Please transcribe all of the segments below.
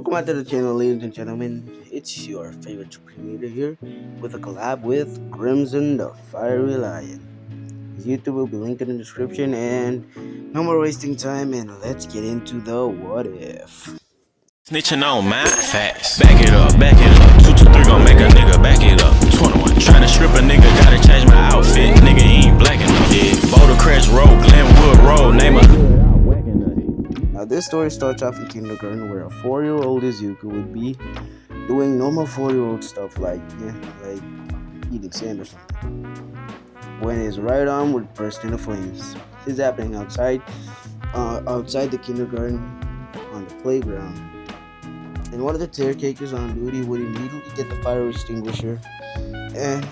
Welcome back to the channel, ladies and gentlemen. It's your favorite supreme leader here with a collab with Crimson the Fiery Lion. His YouTube will be linked in the description, and no more wasting time, and let's get into the what if. Snitching on my facts. Back it up, back it up. 223 gon' make a nigga back it up. 21. Tryna strip a nigga, gotta change my outfit. Nigga ain't black enough. Yeah. Boulder Crest Road, Glenwood Road, name a. Now, this story starts off in kindergarten where a 4-year-old Izuku would be doing normal 4-year-old stuff like eating sand or something, when his right arm would burst into flames. This is happening outside the kindergarten on the playground. And one of the caretakers on duty would immediately get the fire extinguisher and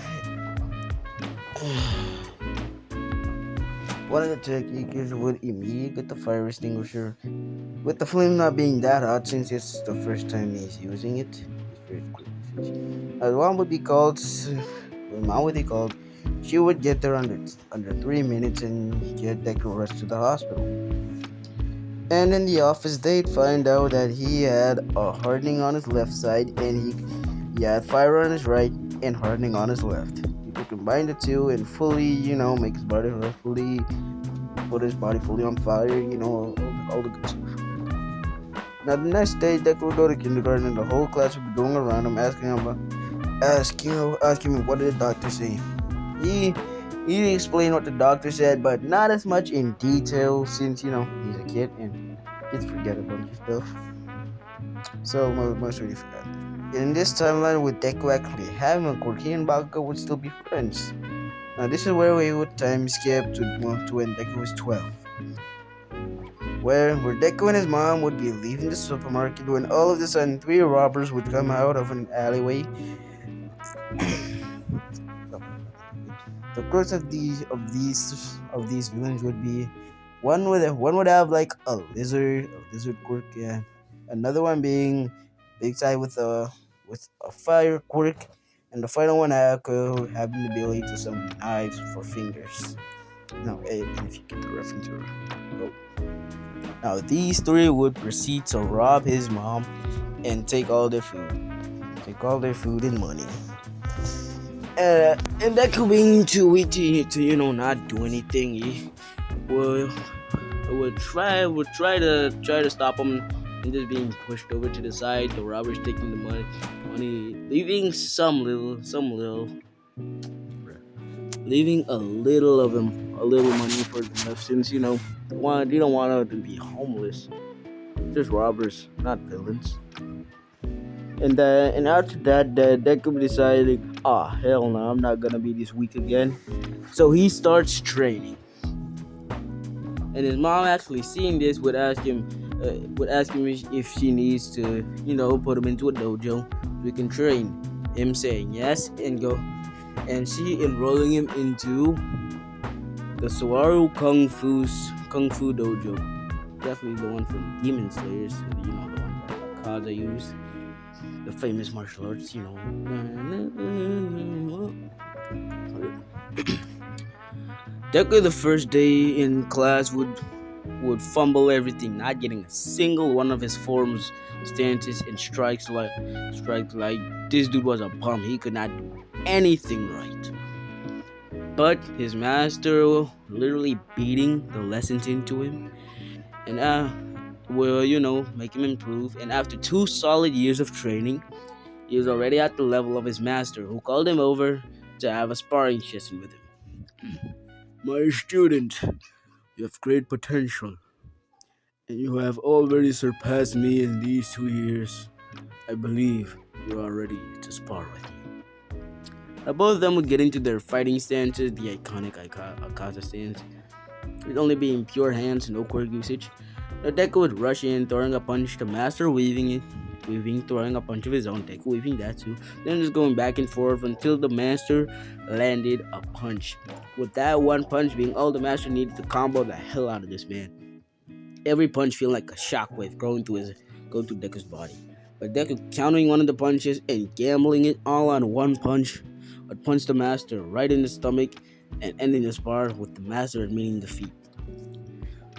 with the flame not being that hot since it's the first time he's using it. Mom would be called. She would get there under 3 minutes and get Deku rushed to the hospital. And in the office, they'd find out that he had a hardening on his left side, and he had fire on his right and hardening on his left. He could combine the two and fully, make his body put his body fully on fire, all the good stuff. Now, the next day, Deku would go to kindergarten, and the whole class would be going around him, asking him what did the doctor say. He explained what the doctor said, but not as much in detail since, he's a kid and kids forget a bunch of stuff. So, most really forgot. In this timeline, with Deku actually having a quirk, he and Bakugo would still be friends. Now, this is where we would time skip to when Deku was 12. Where Deku and his mom would be leaving the supermarket when all of a sudden 3 robbers would come out of an alleyway. The course of these villains would be one would have like a lizard quirk, yeah. Another one being big side with a fire quirk, and the final one could have the ability to summon knives for fingers. Now, if you get the reference, now these 3 would proceed to rob his mom and take all their food and money. And that could be too weak to not do anything. He would try to stop him and just being pushed over to the side. The robbers taking the money, leaving leaving a little money for them, since you don't want them to be homeless. Just robbers, not villains. And after that, Deku decided, hell no, I'm not gonna be this weak again. So he starts training. And his mom, actually seeing this, would ask him if she needs to, put him into a dojo so he can train. Him saying yes and go, and she enrolling him into the Sawaru Kung Fu dojo. Definitely the one from Demon Slayers, the one that Akaza used. The famous martial arts, Deku, the first day in class, would fumble everything, not getting a single one of his forms, stances, and strikes like this dude was a bum. He could not do anything right. But his master literally beating the lessons into him, and make him improve. And after 2 solid years of training, he was already at the level of his master, who called him over to have a sparring session with him. My student, you have great potential, and you have already surpassed me in these 2 years. I believe you are ready to spar with me. Now, both of them would get into their fighting stances, the iconic Akaza stance, with only being pure hands, no quirk usage. Now, Deku would rush in, throwing a punch, the master weaving, throwing a punch of his own, Deku weaving that too. Then just going back and forth until the master landed a punch. With that one punch being all the master needed to combo the hell out of this man. Every punch feeling like a shockwave going through Deku's body. But Deku countering one of the punches and gambling it all on one punch, would punch the master right in the stomach and ending the spar with the master admitting defeat.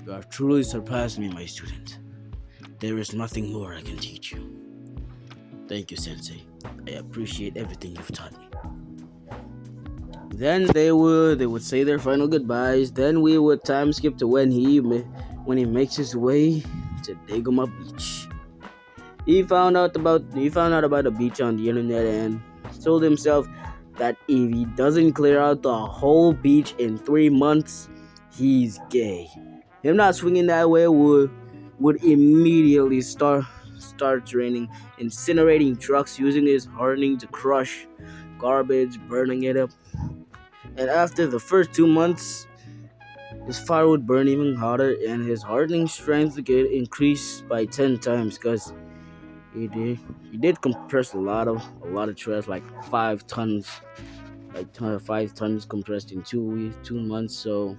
You have truly surpassed me, my student. There is nothing more I can teach you. Thank you, Sensei. I appreciate everything you've taught me. Then they would say their final goodbyes. Then we would time skip to when he makes his way to Dagoma Beach. He found out about the beach on the internet and told himself that if he doesn't clear out the whole beach in 3 months, he's gay. Him not swinging that way would immediately start raining, incinerating trucks using his hardening to crush garbage, burning it up. And after the first 2 months, his fire would burn even hotter, and his hardening strength would get increased by 10 times because he did he did compress a lot of trash, like 5 tons, 5 tons compressed in 2 months. So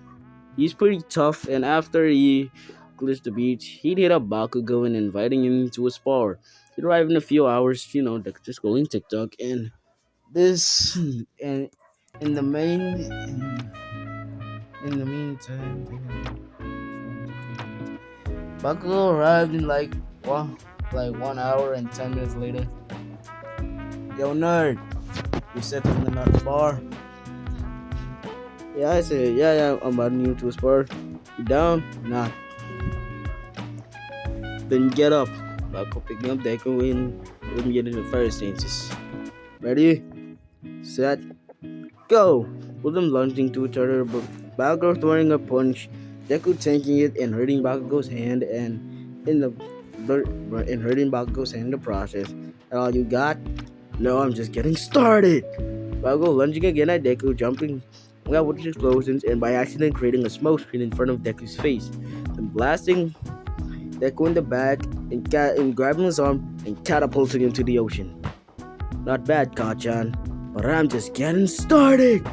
he's pretty tough. And after he clears the beach, he'd hit up Bakugo and inviting him to a spar. He'd arrive in a few hours, just scrolling TikTok, and this and in the main in the meantime, Bakugo arrived in like 1 hour and 10 minutes later. Yo, nerd, you said something about the bar. Yeah, I said, yeah, I'm inviting you to a spar. You down? Nah. Then get up. Bakugo picking up Deku and let me get into fire stances. Ready, set, go! With them lunging to each other, but Bakugo throwing a punch, Deku tanking it and hurting Bakugo's hand, and in the and hurting Bakugo's hand in the process. And all you got? No, I'm just getting started. Bakugo lunging again at Deku, jumping out with explosions, and by accident creating a smoke screen in front of Deku's face. Then blasting Deku in the back and grabbing his arm and catapulting him to the ocean. Not bad, Kachan, but I'm just getting started.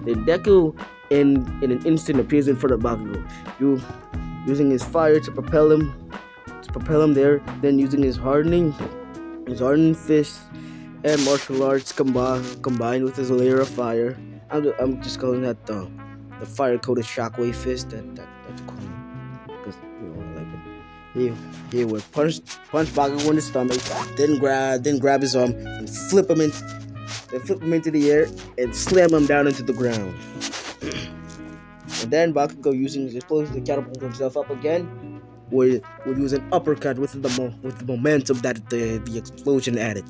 Then Deku, in an instant, appears in front of Bakugo, using his fire to propel him there. Then using his hardening fist and martial arts combined with his layer of fire. I'm just calling that the fire coated shockwave fist. That's cool because I like it. He would punch Bakugo in the stomach, then grab his arm and flip him into the air and slam him down into the ground. And then Bakugo, using his explosion to catapult himself up again, would use an uppercut with the momentum that the explosion added.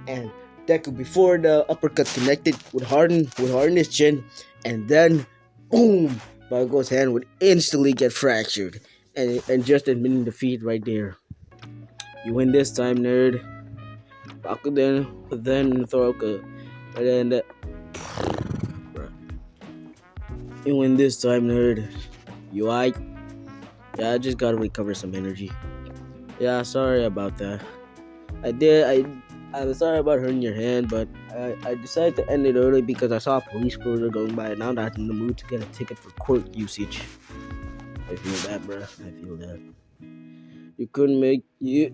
And Deku, before the uppercut connected, would harden his chin, and then boom, Bakugo's hand would instantly get fractured, and just admitting defeat right there. You win this time, nerd. Bakugo then throw and then you win this time, nerd. You alright? Yeah, I just gotta recover some energy. Yeah, sorry about that. I'm sorry about hurting your hand, but I decided to end it early because I saw a police cruiser going by, and now I'm not in the mood to get a ticket for court usage. I feel that, bruh. I feel that. You couldn't make you.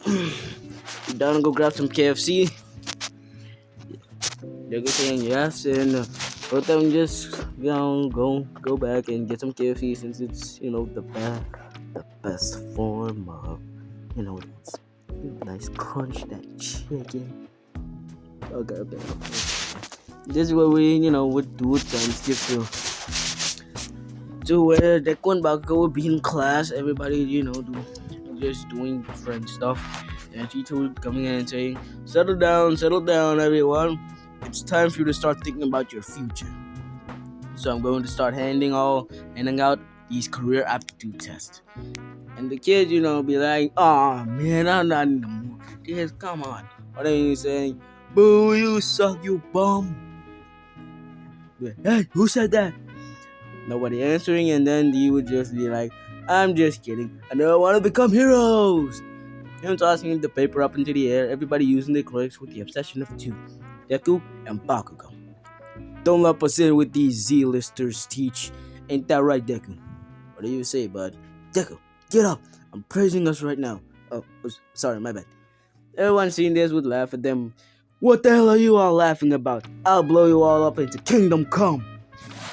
You down to go grab some KFC? They're good saying yes, and both of them just go back and get some KFC since it's the best form of it's nice crunch that chicken. Oh god damn. This is what we would do times skip to where that one Bakugo would be in class, everybody just doing different stuff, and she would coming in and saying, settle down everyone, it's time for you to start thinking about your future. So I'm going to start handing out these career aptitude tests. And the kids, be like, oh man, I'm not in the mood for this, come on. Or then you saying, boo, you suck, you bum. Hey, who said that? Nobody answering, and then you would just be like, I'm just kidding, I don't want to become heroes. Him tossing the paper up into the air, everybody using the clicks with the obsession of two, Deku and Bakugo. Don't let us in with these Z-listers teach. Ain't that right, Deku? What do you say, bud? Deku, get up. I'm praising us right now. Oh, sorry, my bad. Everyone seeing this would laugh at them. What the hell are you all laughing about? I'll blow you all up into Kingdom Come.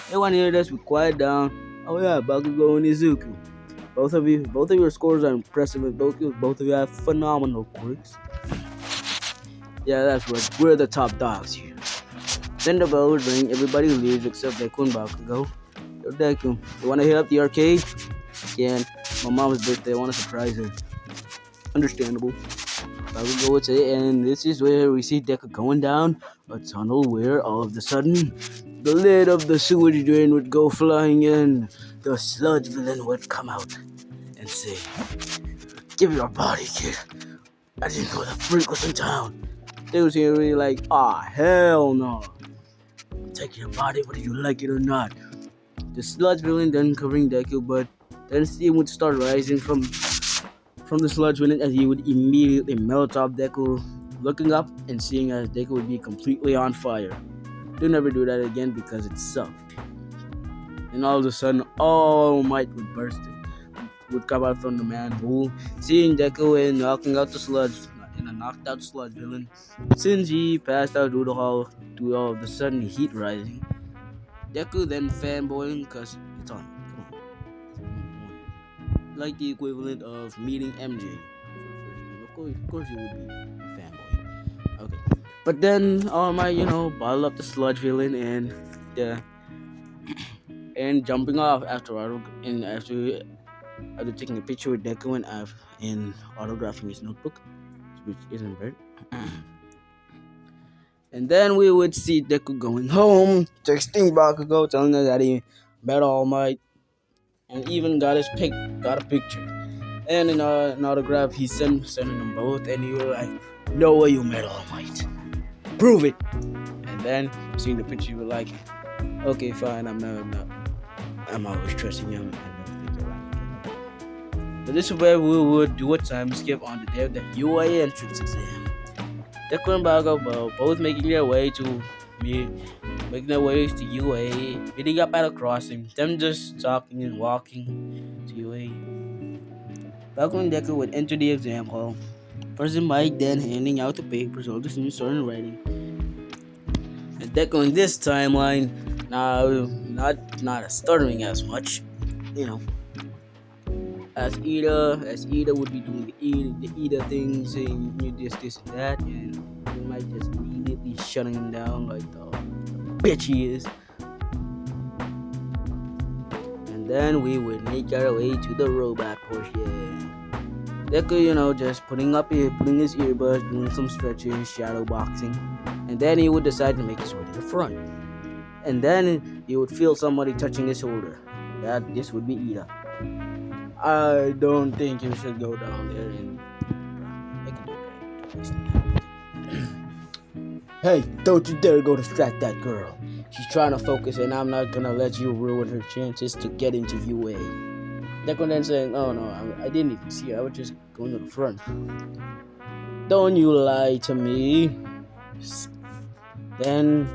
Everyone hear this would quiet down. Oh yeah, Bakugo and Izuku. Both of your scores are impressive, and both of you have phenomenal quirks. Yeah, that's right. We're the top dogs here. Then the bell would ring. Everybody leaves except Deku and Bakugo. Yo, Deku, you wanna hit up the arcade? Again, my mom's birthday. I wanna surprise her. Understandable. Bakugo would say, and this is where we see Deku going down a tunnel where all of a sudden the lid of the sewage drain would go flying in. The sludge villain would come out and say, "Give me your body, kid. I didn't know the freak was in town." They was here really like, "Ah, hell no. I'm taking your body whether you like it or not." The sludge villain then covering Deku, but then steam would start rising from the sludge villain as he would immediately melt off Deku, looking up and seeing as Deku would be completely on fire. Do never do that again because it sucked. And all of a sudden, All Might would come out from the manhole, seeing Deku and knocking out the sludge in a knocked out sludge villain. Since he passed out due to all of the sudden heat rising, Deku then fanboying because it's on. Come on. Like the equivalent of meeting MJ for the first time. Of course, he would be fanboying. Okay. But then All Might, bottle up the sludge villain and jumping off after taking a picture with Deku and autographing his notebook, which isn't bad. And then we would see Deku going home, texting Bakugo, telling us that he met All Might, and even got a picture. And in an autograph, he sending them both, and he was like, "No way you met All Might. Prove it." And then seeing the picture, you were like, "Okay, fine. I'm always trusting you. I don't think you're right." But this is where we would do a time skip on the day of the UA entrance exam. Deku and Bakugo both making their ways to UA, meeting up at a crossing, them just talking and walking to UA. Bakugo and Deku would enter the exam hall. President Mike then handing out the papers, all the students started writing. And Deku in this timeline, now not stuttering as much, as Ida would be doing the Ida thing, saying this and that, and we might just immediately shutting him down like the bitch he is. And then we would make our way to the robot portion. Deku, just putting his earbuds, doing some stretches, shadow boxing, and then he would decide to make his way to the front. And then he would feel somebody touching his shoulder. This would be Ida. I don't think you should go down there and Hey, don't you dare go distract that girl. She's trying to focus and I'm not gonna let you ruin her chances to get into UA. Deku then saying, "Oh no, I didn't even see her. I was just going to the front." "Don't you lie to me." Then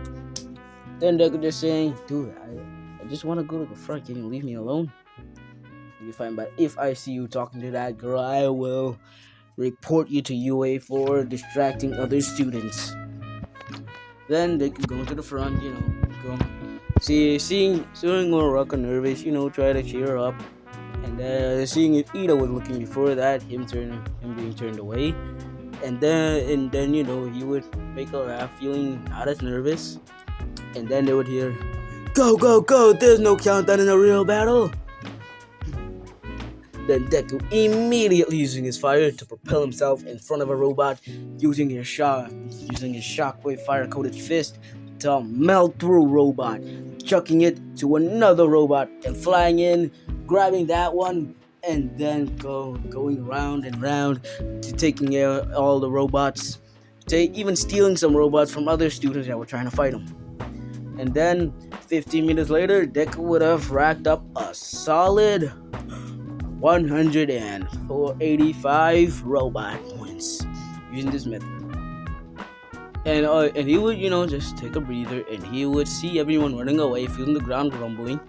Deku just saying, "Dude, I just want to go to the front. Can you leave me alone?" "You'll be fine, but if I see you talking to that girl, I will report you to UA for distracting other students." Then they could go to the front, seeing Uraraka nervous, try to cheer her up, and seeing if Ida was looking before that, him being turned away, and then he would make her laugh, feeling not as nervous, and then they would hear, "Go, go, go! There's no countdown in a real battle." Then Deku immediately using his fire to propel himself in front of a robot, using his shockwave fire-coated fist to melt through a robot, chucking it to another robot and flying in, grabbing that one, and then going round and round to taking out all the robots, even stealing some robots from other students that were trying to fight him. And then 15 minutes later, Deku would have racked up a solid 185 robot points using this method. And he would, just take a breather, and he would see everyone running away, feeling the ground rumbling.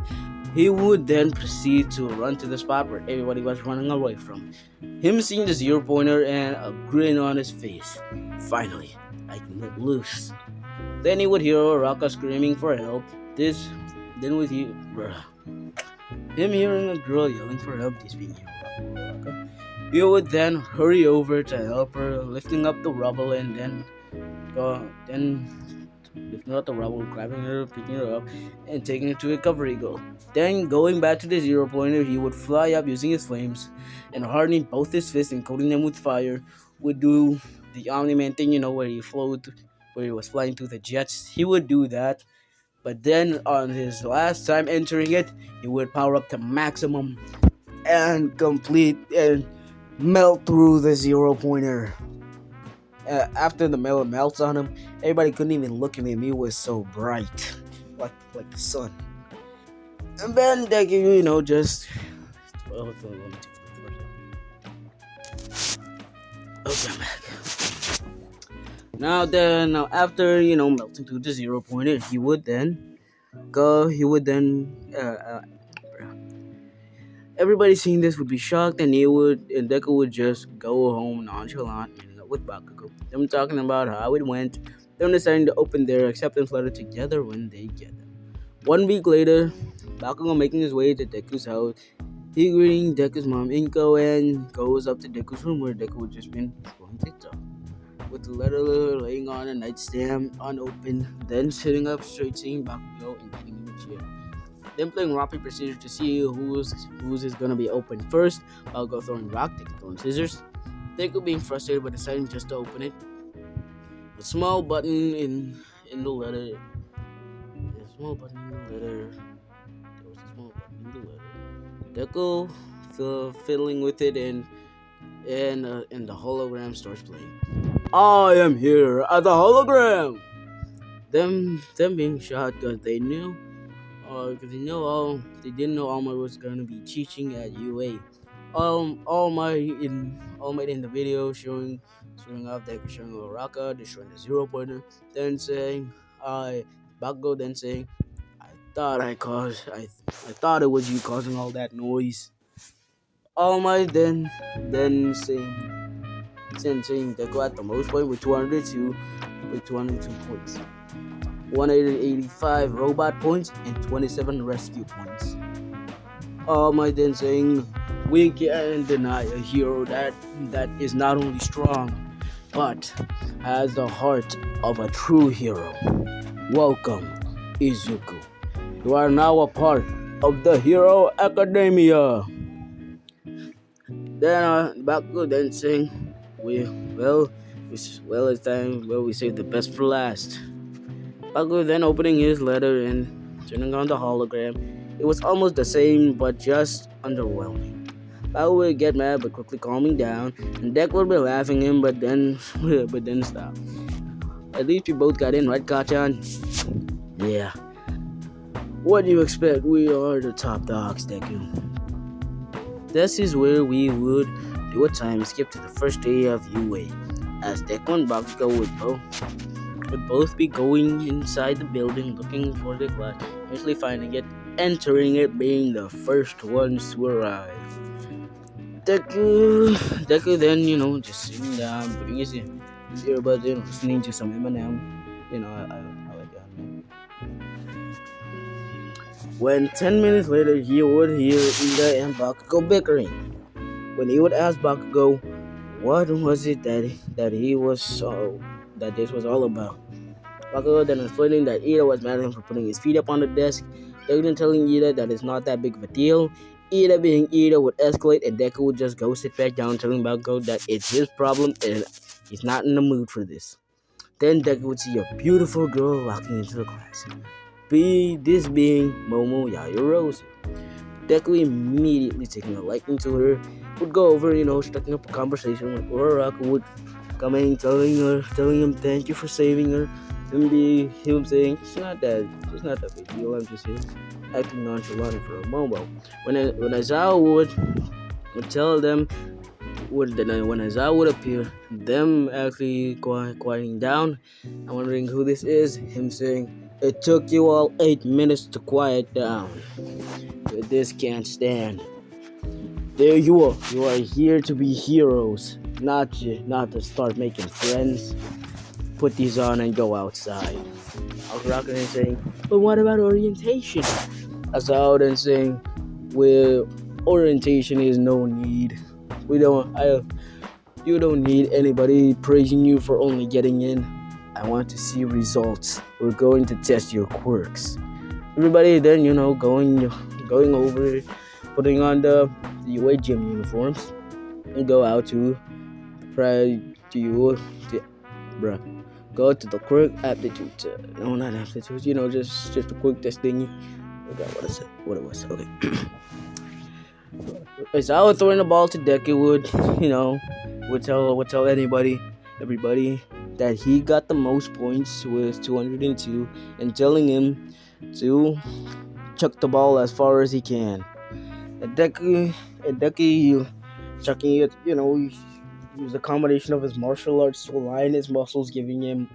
He would then proceed to run to the spot where everybody was running away from. Him seeing the 0-pointer and a grin on his face. Finally, I can let loose. Then he would hear Uraraka screaming for help. Him hearing a girl yelling for help, this being Uraraka. He would then hurry over to help her, lifting up the rubble, and then Then lifting up the rubble, grabbing her, picking her up, and taking her to a recovery goal. Then going back to the 0 pointer, he would fly up using his flames and hardening both his fists and coating them with fire. Would do the Omni Man thing, where he where he was flying through the jets. He would do that, but then on his last time entering it, he would power up to maximum and complete and melt through the 0 pointer. After the melon melts on him, everybody couldn't even look at him. He was so bright, like the sun. And then Deku, just well, let me take okay, I'm back. Now after melting through the 0 pointer, he would then go. He would then everybody seeing this would be shocked, and Deku would just go home nonchalant, meeting up with Bakugo. Them talking about how it went. Them deciding to open their acceptance letter together when they get them. 1 week later, Bakugo making his way to Deku's house. He greeting Deku's mom Inko and goes up to Deku's room where Deku had just been scrolling TikTok. With the letter laying on a nightstand unopened, then sitting up straight seeing Bakugo and getting him a chair. Then playing rock, paper, scissors to see whose is gonna be open first. Bakugo throwing rock, Deku throwing scissors. Deku being frustrated but deciding just to open it. A small button in the letter. A small button in the letter. There was a small button in the letter. Deku fiddling with it and the hologram starts playing. I am here as a hologram. Them being shot because they didn't know All Might was gonna be teaching at UA. All Might in the video showing off Deku showing Uraraka destroying the 0 pointer, then saying Bakugo then saying I thought it was you causing all that noise. All Might then saying Deku at the most point with 202 points. 185 robot points and 27 rescue points. All Might then saying we can't deny a hero that is not only strong but has the heart of a true hero. Welcome, Izuku. You are now a part of the Hero Academia. Then Bakugo then saying, it's time. We save the best for last. Bakugo then opening his letter and turning on the hologram. It was almost the same, but just underwhelming. Bakugo would get mad, but quickly calming down, and Deku would be laughing him, but then stop. At least we both got in, right, Kachan? Yeah. What do you expect? We are the top dogs, Deku. This is where we would do a time skip to the first day of UA, as Deku and Bakugo would both be going inside the building looking for the class, eventually finding it, entering it, being the first ones to arrive. Deku then, just sitting down, putting his earbuds in, listening to some Eminem. I like that, man. When 10 minutes later, he would hear Ida and Bakugo bickering. When he would ask Bakugo, what was it that this was all about? Bakugo then explaining that Ida was mad at him for putting his feet up on the desk. Deku then telling Ida that it's not that big of a deal. Ida being Ida would escalate and Deku would just go sit back down, telling Bakugo that it's his problem and he's not in the mood for this. Then Deku would see a beautiful girl walking into the class. This being Momo Yaoyorozu. Deku immediately taking a liking to her would go over, striking up a conversation with Uraraka would coming, telling him thank you for saving her. Him saying it's not that big deal. I'm just here acting nonchalant for a moment. When Aizawa would tell them, when Aizawa would appear, them actually quieting down and wondering who this is. Him saying, it took you all 8 minutes to quiet down. This can't stand. There you are. You are here to be heroes, not to start making friends. Put these on and go outside. Uraraka then saying, but what about orientation? Aizawa then saying, well, orientation is no need. You don't need anybody praising you for only getting in. I want to see results. We're going to test your quirks. Everybody then, going over, putting on the away gym uniforms, and go out to try to you, to, bruh, go to the quirk aptitude. No, not aptitude. Just a quick testing. Okay, what is it? What it was? Okay. So I was throwing the ball to Deku would tell everybody that he got the most points with 202, and telling him to chuck the ball as far as he can. And Deku, chucking it, he used a combination of his martial arts to align his muscles, giving him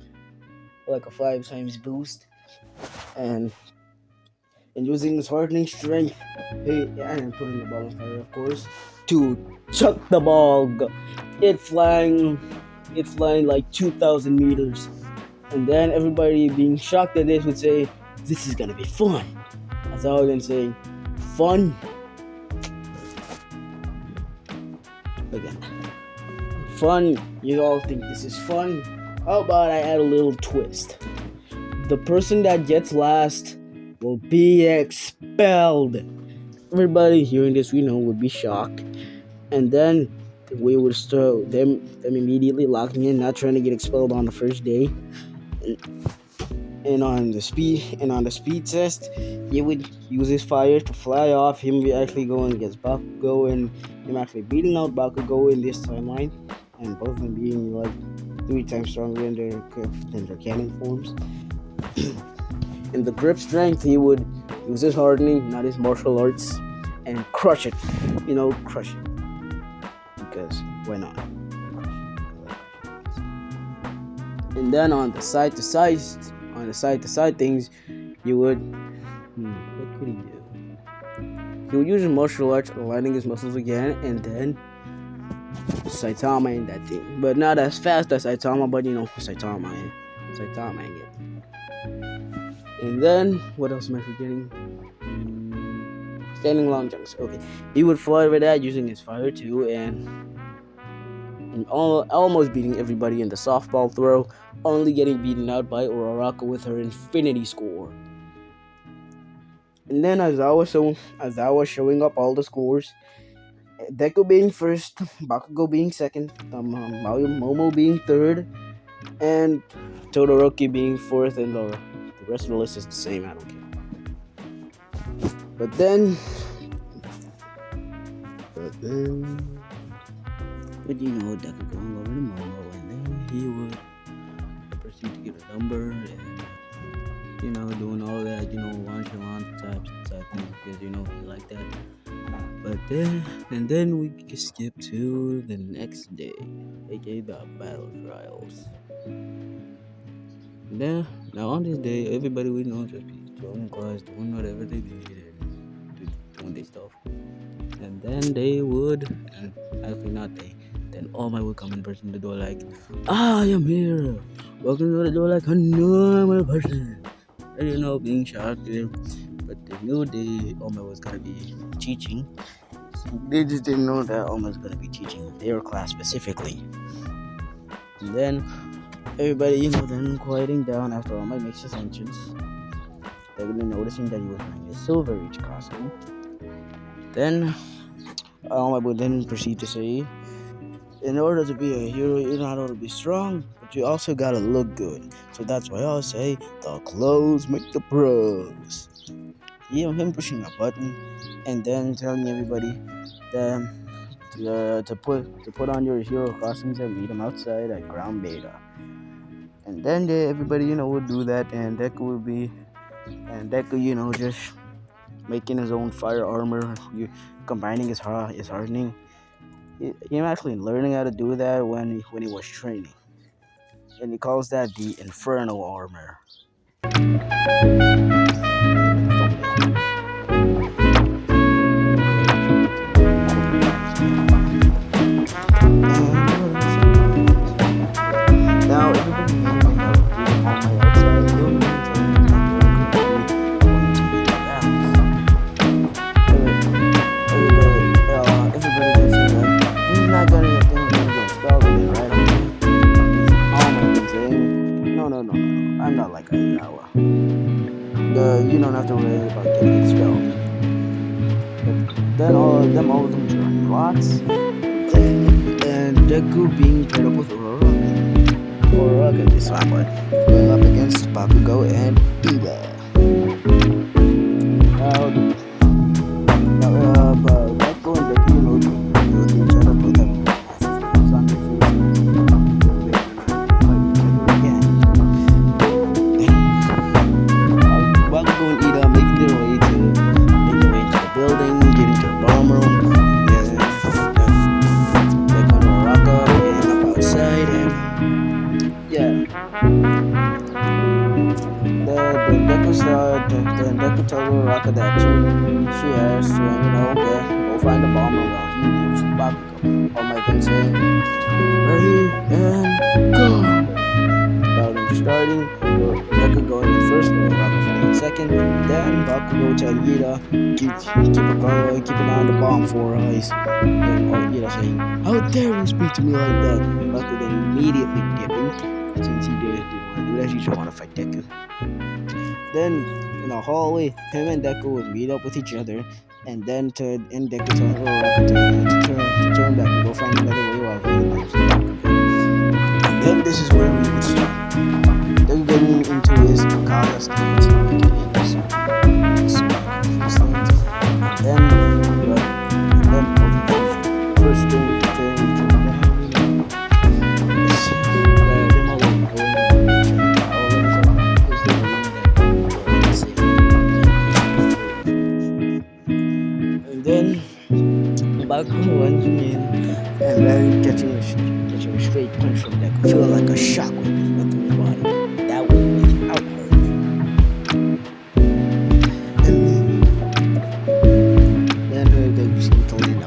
like a 5 times boost, and using his hardening strength, and putting the ball on fire, of course, to chuck the ball. It flying like 2,000 meters. And then everybody being shocked at this would say, "This is gonna be fun." As I was been saying, fun. Again, fun. You all think this is fun? How about I add a little twist? The person that gets last will be expelled. Everybody hearing this, would be shocked, and then we would start them immediately locking in, not trying to get expelled on the first day. And on the speed test, he would use his fire to fly off. Him actually going against Bakugo, and him actually beating out Bakugo in this timeline, and both of them being like 3 times stronger than their canon forms. In the grip strength, he would use his hardening, not his martial arts, and crush it. Crush it. Because why not? And then on the side to side things, you would what could he do? He would use his martial arts, aligning his muscles again, and then Saitama in that thing. But not as fast as Saitama, but Saitama again. And then what else am I forgetting? Standing long jumps. Okay, he would fly over that using his fire too, and almost beating everybody in the softball throw, only getting beaten out by Uraraka with her infinity score. And then as I was showing up all the scores, Deku being first, Bakugo being second, Momo being third, and Todoroki being fourth, and the rest of the list is the same. I don't care. But then, Deku going over to Momo, and then he would proceed to get a number, and doing all that, nonchalant type thing, because he like that. But then we can skip to the next day, aka the battle trials. Now on this day, everybody would just be throwing class, doing whatever they did, and doing their stuff. And then they would, and actually not they, then All Might would come and burst in the door like, "I am here. Welcome to the door like a normal person." And being shocked. But they knew All Might was gonna be teaching. They just didn't know that All Might was gonna be teaching their class specifically. And then everybody, then quieting down after All Might makes his entrance. They're noticing that he was wearing a Silver Reach costume. Then All Might would then proceed to say, "In order to be a hero, you not only be strong, but you also gotta look good. So that's why I'll say the clothes make the pros." Him pushing a button, and then telling everybody that to put on your hero costumes and meet him outside at Ground Beta. And then everybody would do that, and Deku just making his own fire armor, combining his hardening. Him actually learning how to do that when he was training, and he calls that the Inferno armor. Now everybody you don't have to worry about getting expelled. But then all of them join lots, and Deku being paired up with Uraraka this time, but going up against Bakugo and Ida. But Bakugo and Deku, they each other, both have masks on their faces. They fight each other again. Bakugo and Ida making their way to the building, getting to the bomb room. They're going to Uraraka and up outside, and yeah. Then Deku tells Uraraka that she has to, go find the bomb while he leaves Bakugo. All my then saying, ready and go. Battle starting, Deku going in first, Uraraka following second. Then Bakugo telling Ida, keep an eye on the bomb for us. Then Ida saying, how dare you speak to me like that? Bakugo then immediately dipping, since he didn't want to do that, he just want to fight Deku. Then in a hallway, him and Deku would meet up with each other, and then Deku telling Uraraka to turn back and go find another way while he leaves Bakugo. And then this is where we would start. Deku getting into his Kakaga stance, first thing Bakugo lunging in and then catching a straight punch from Deku, feeling like a shockwave went through his body. That was without hurting. And then Deku seemed to land a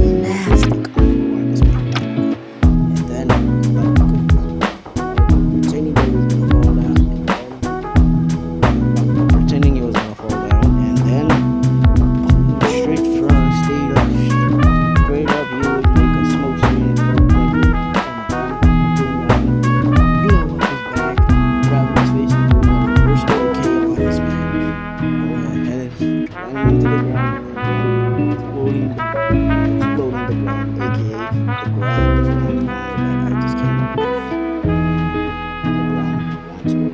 nasty combo on his back. And then pretending he was gonna fall down, and then straight from state up. Straight up, he would make a smoke screen in front of Deku, and blow up his back, grab his face, and do a reverse KO on his back. And then running into the ground, and exploding the ground, aka the ground is on the that I just came up with. The ground explosion.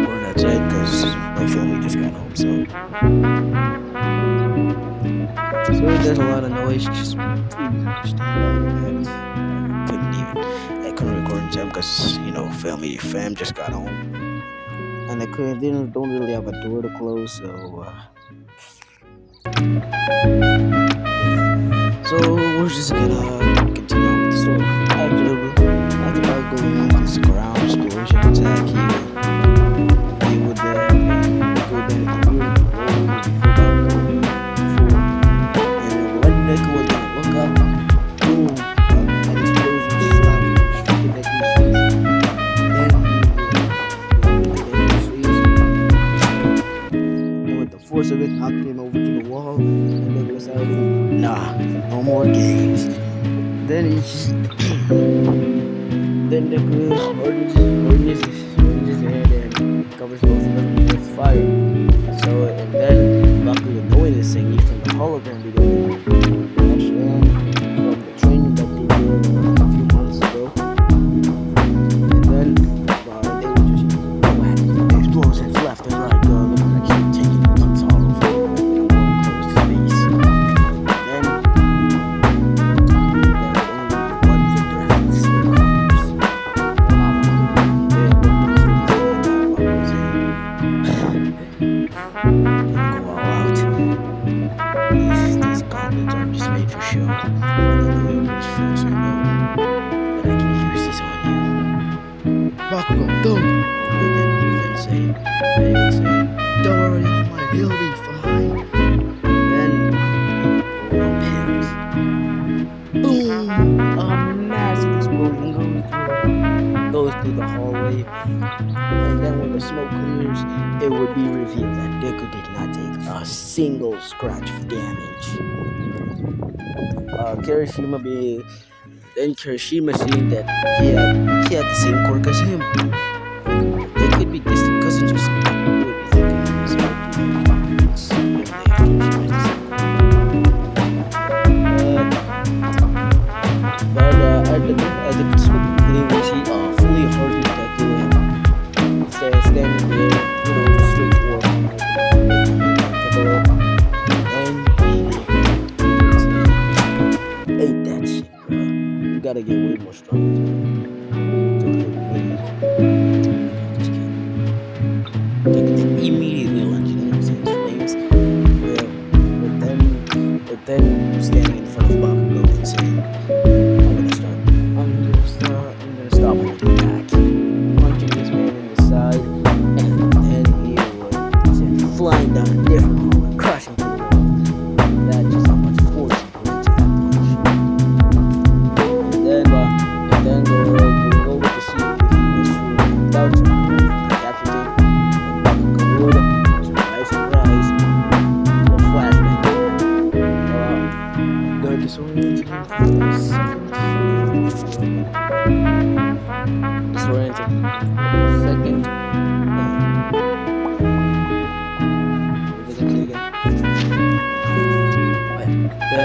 Or that's it, because my family just got home, so there's a lot of noise. Just please understand that I couldn't record in time because fam just got home, and they don't really have a door to close, so we're just gonna continue on with the story. After going on this ground explosion attack, he would go down and roll and when Deku was gonna look up, boom, an explosion slapped striking Deku's face. And with the force of it, knocked him over to the wall, and Deku decided, nah, no more games. Then Deku hardens his head and covers both of them with fire. And then Bakugo, knowing this thing, he's from the hologram video from the training that they did a few months ago. And then they would just go at it. Explosions left and right, looking like he's taking King's Hollow from close to space. Then one victor after the smoke go all out. These goblins are just made for show. And the Wilbur's friends know that I can use these on you. Bakugo, don't! They would say, don't worry, Almighty, he'll be fine. Then, pins. Boom! A massive explosion goes through the hallway. And then when the smoke clears, it would be revealed that Deku did not take a single scratch of damage. Kirishima Then Kirishima seeing that he had the same quirk as him. They could be distant cousins or something. Who would be thinking? So it's maybe Kirishima is the at the typically we see a fully hardened deku and standing there, just straight to work and ate that shit, bro. You gotta get way more stronger to just kidding. Immediately lunging into his flames. Well, but then standing in front of Bakugo and saying, I'm gonna stop and attack. Punching this man in the side, and then he was sent flying down a different hole and crashing through the wall. That's just how much force he put into that punch. And then going over to see if he was true without trying to capture tape. Surprise, surprise, a flashback. The disorienting second. The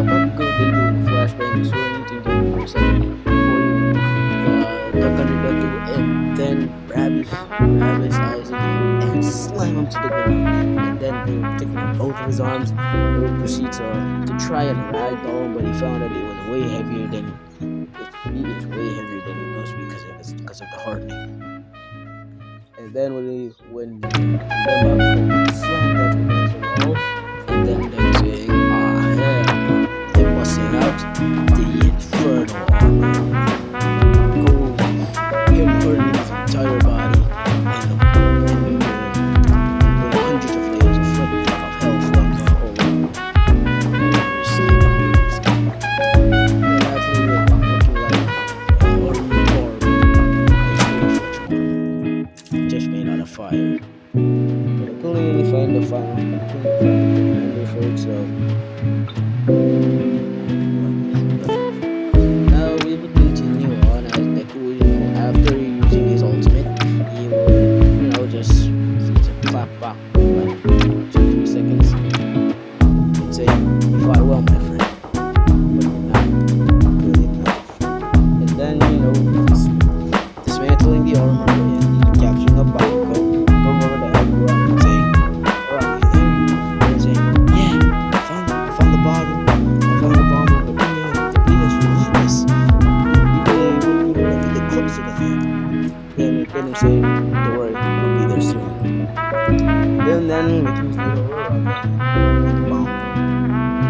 Bakugo then do a flashbang disorienting him for a second before he duck under Deku and then grab his eyes again and slam him to the ground. And then they taking up both of his arms. They would proceed to try and ragdoll him, but he found that it was way heavier than he is way heavier than he must be because of the hardening. And then when Bakugo slammed that against the wall, and then they saying, "Ah, hell!" They busting out the infernal armor, gold, him hardening his entire body, and with hundreds of layers of hell flames all over. Just made out of fire. But I couldn't really find the final commander for it, so now we would continue on as Deku, after using his ultimate, he would, just clap back like 2-3 seconds and say, "You fought well, my friend, but you're not good enough." And then, dismantling the armor and capturing a Bakugo, going over to everyone and saying, "Alright, you there?" And saying, "Yeah, I found the bottle, I found the bomber, but the Venus relentless. They wouldn't even let me get close to the thing." Then him saying, "Don't worry, I'll be there soon." Then making his little with the bomber.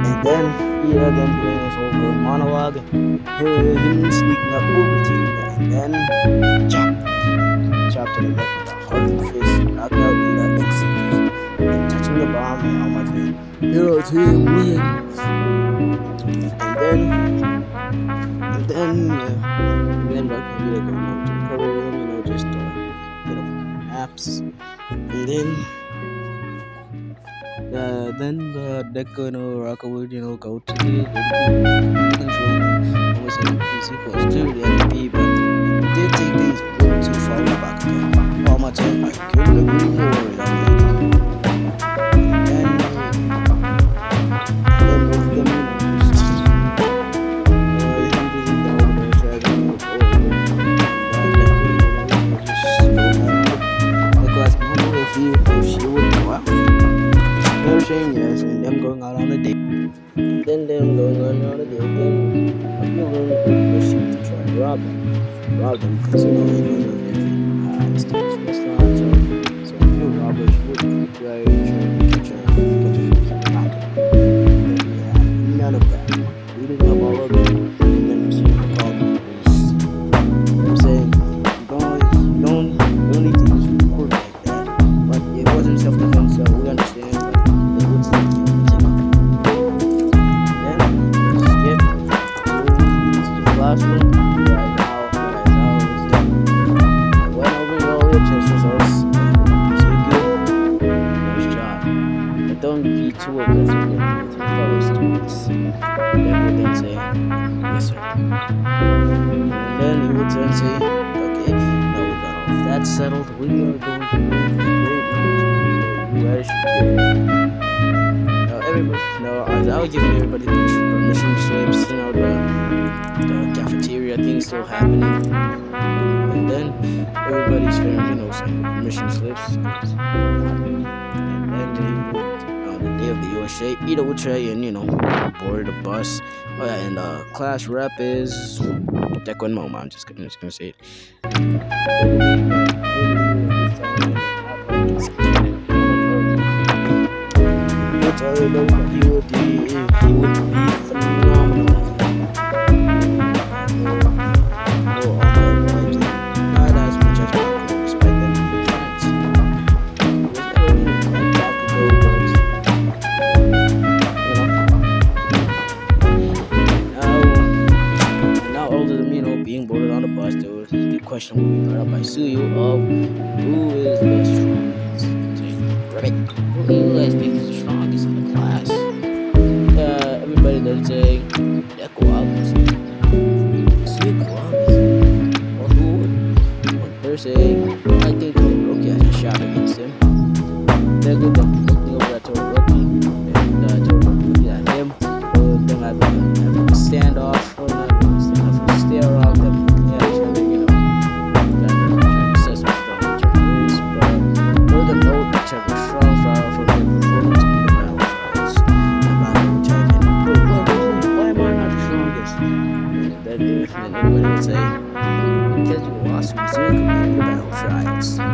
And then them doing his whole little monologue, him sneaking up over to you, and then chop to the neck with a hardened fist, knocked out Ida instantly, and touching the bomb, and I'm like, "Hero team wins." And then Bakugo going out to recover him, just get up naps, and then the Deku and Raka would, go to the control room, always saying peace equals to the MVP, but it did take things a little too far with Bakugo. All my time, I couldn't agree more, young lady. And then both of them, if she would go out with him. They're saying yes, and them going out on a date. Then them going on a date. Then I feel really good proceed to try and rob them because they know they're very high stakes restaurant. So I feel robbers would try to catch a few robbers. None of that. Beating up all of them, and then receiving a call to the police. They're saying you don't need to use your quirk like that, but it wasn't self-defense, so we understand. But they would still kill the Then skip to the classroom. Right now went over all your test results. Say good. Nice job. two of them with your fellow students. Deku would then say, yes, sir. And then he would then say, okay, now we got all of that settled. We are going to move to you guys should now everybody, now as I was giving everybody permission slips, the cafeteria thing still happening, and then everybody's fair, saying the permission slips. And then they would, on the day of the USA, Ida would try and board the bus. Oh yeah, and class rep is Deku and Moma. I'm just gonna say it. Tell everybody he would be phenomenal. All my lives, not as much as I could respect them for friends. It was never really like Bakugo, but now all of them, being boarded on the bus, the question will be brought up by Suyu of who is the strongest. Who do you guys think is the strongest in the class? Everybody does say Deku obviously. Suyu obviously. Well, who would? Well, they're saying, I think Todoroki has a shot against him. Deku then looking over at Todoroki, and Todoroki looking at him. Then having a standoff, or not really a standoff, a stare off. Them looking at each other, trying to assess how strong each other is. But both of them know each other strong from their performance in the battle trials. About why am I not the strongest? And then everybody would say, because you lost Mizuki in the battle trials. And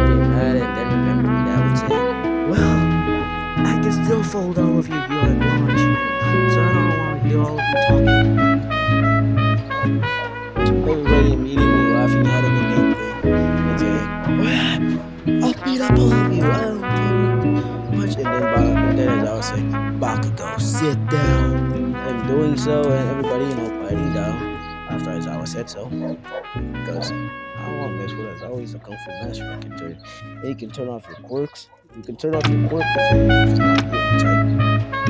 get mad, and then remember that would say, well, I can still fold all of you here at launch, so I don't want to hear all of you talking. Everybody immediately laughing at him and saying, well, I'll beat up all of you. I don't care much. And then as I was saying, Bakugo, sit down. And doing so, and everybody, quieting down after Aizawa said so. Because I don't want to mess with Aizawa. He's a Kung Fu master. He can turn off your quirks. You can turn off your quirk if it's not getting tight.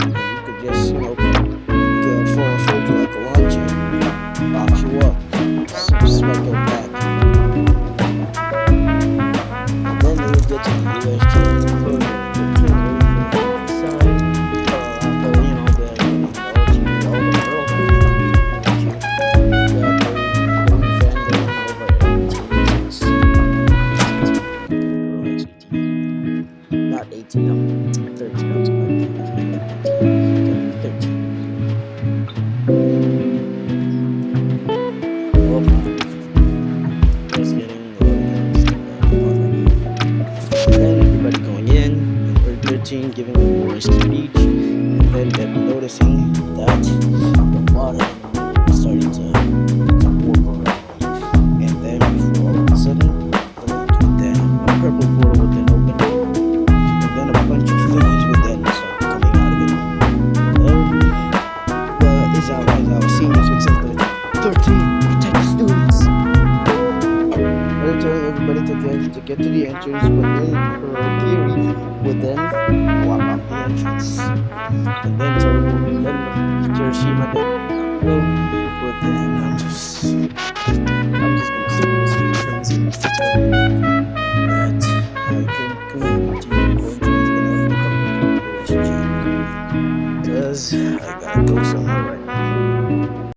And you could just, get fold you like a lawn chair, box you up, smack your back. And then they would get to the US team. Not 18, I'm 13. I'm sorry. 13. Oh, just getting then everybody going in, number 13 giving a war speech, and then they're noticing that the water is starting to warp already. And then before all of a sudden, a purple portal would then open. A bunch of things would then start coming out of it. As our seniors would say, 13, protect the students. They're telling everybody to get to the entrance, but then Kurogiri would then block off the entrance. And then Hiroshima would then I'm just gonna say this in translation to tell you that I can continue going to because I gotta go somewhere right